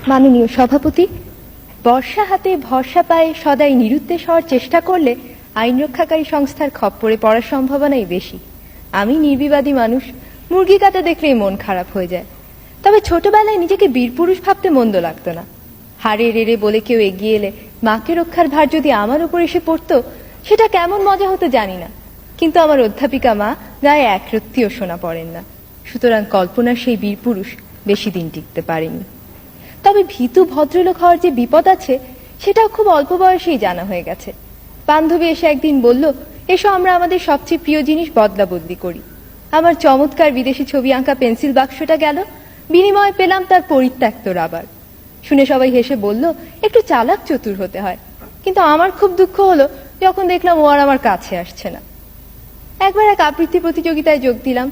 মাননীয় সভাপতি, বর্ষা হাতে ভরসা পায়ে সদাই নিরুদ্দেশ হওয়ার চেষ্টা করলে আইন রক্ষাকারী সংস্থার খপ্পরে পড়ার সম্ভাবনাই বেশি। আমি নির্বিবাদী মানুষ, মুরগি কাটা দেখলেই মন খারাপ হয়ে যায়। তবে ছোটবেলায় নিজেকে বীরপুরুষ ভাবতে মন্দ লাগতো না। হারে রেড়ে বলে কেউ এগিয়ে এলে মাকে রক্ষার ভার যদি আমার উপর এসে পড়তো, সেটা কেমন মজা হতো জানি না। কিন্তু আমার অধ্যাপিকা মা গায়ে এক রত্তিও সোনা পড়েন না, সুতরাং কল্পনার সেই বীরপুরুষ বেশি দিন টিকতে পারেনি। তবে ভীতু ভদ্রলোক হওয়ার যে বিপদ আছে সেটাও খুব অল্প বয়সেই জানা হয়ে গেছে। বান্ধবী এসে একদিন বলল, এসো আমরা আমাদের সবচেয়ে প্রিয় জিনিস বদলা বদলি করি। আমার চমৎকার বিদেশি ছবি আঁকা পেন্সিল বাক্সটা গেল, বিনিময়ে পেলাম তার পরিত্যক্ত রাবার। শুনে সবাই হেসে বলল, একটু চালাক চতুর হতে হয়। কিন্তু আমার খুব দুঃখ হলো যখন দেখলাম ও আর আমার কাছে আসছে না। একবার এক আবৃত্তি প্রতিযোগিতায় যোগ দিলাম।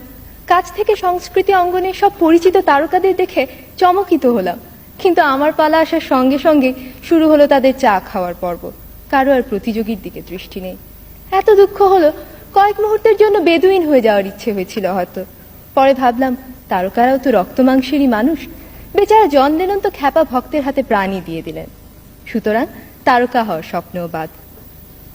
কাছ থেকে সংস্কৃতি অঙ্গনে সব পরিচিত তারকাদের দেখে চমকিত হলাম, কিন্তু আমার পালা আসার সঙ্গে সঙ্গে শুরু হলো তাদের চা খাওয়ার পর্ব। কারো আর প্রতিযোগীর দিকে দৃষ্টি নেই। এত দুঃখ হলো, কয়েক মুহূর্তের জন্য বেদুইন হয়ে যাওয়ার ইচ্ছে হয়েছিল হয়তো। পরে ভাবলাম, তারকারাও তো রক্ত মাংসেরই মানুষ। বেচারা জন লেনন তো খ্যাপা ভক্তের হাতে প্রাণই দিয়ে দিলেন। সুতরাং তারকা হওয়ার স্বপ্নও বাদ।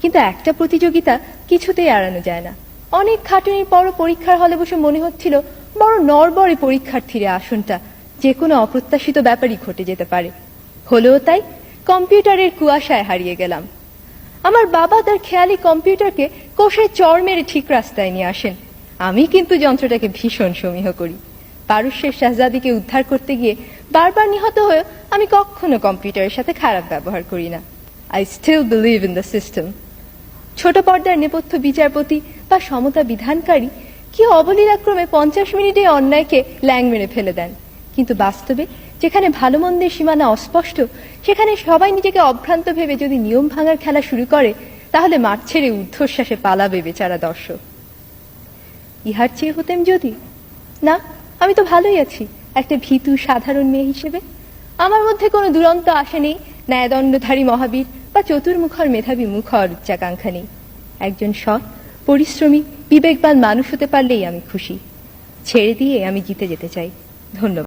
কিন্তু একটা প্রতিযোগিতা কিছুতেই এড়ানো যায় না। অনেক খাটুনির পরও পরীক্ষার হলে বসে মনে হচ্ছিল বড় নড়বড়ে পরীক্ষার্থীর আসনটা, যে কোনো অপ্রত্যাশিত ব্যাপারই ঘটে যেতে পারে। হলেও তাই, কম্পিউটারের কুয়াশায় হারিয়ে গেলাম। আমার বাবা তার খেয়ালি কম্পিউটারকে কষে চড় মেরে ঠিক রাস্তায় নিয়ে আসেন। আমি কিন্তু যন্ত্রটাকে ভীষণ সমীহ করি। পারস্যের শাহজাদিকে উদ্ধার করতে গিয়ে বারবার নিহত হয়ে আমি কখনো কম্পিউটারের সাথে খারাপ ব্যবহার করি না। I still believe in the system. ছোট পর্দার নেপথ্য বিচারপতি বা সমতা বিধানকারী কি অবলীলাক্রমে 50 মিনিটে অন্যায়কে ল্যাং মেরে ফেলে দেন। কিন্তু বাস্তবে যেখানে ভালো মন্দের সীমানা অস্পষ্ট, সেখানে সবাই নিজেকে অভ্রান্ত ভেবে যদি নিয়ম ভাঙার খেলা শুরু করে, তাহলে মাঠ ছেড়ে ঊর্ধ্বশ্বাসে পালাবে বেচারা দর্শক। ইহার চেয়ে হতেম যদি না, আমি তো ভালোই আছি একটা ভীতু সাধারণ মেয়ে হিসেবে। আমার মধ্যে কোনো দুরন্ত আশা নেই, ন্যায়দণ্ডধারী মহাবীর বা চতুর্মুখর মেধাবী মুখ হওয়ার উচ্চাকাঙ্ক্ষা নেই। একজন সৎ, পরিশ্রমী, বিবেকবান মানুষ হতে পারলেই আমি খুশি। ছেড়ে দিয়ে আমি জিতে যেতে চাই। ধন্যবাদ।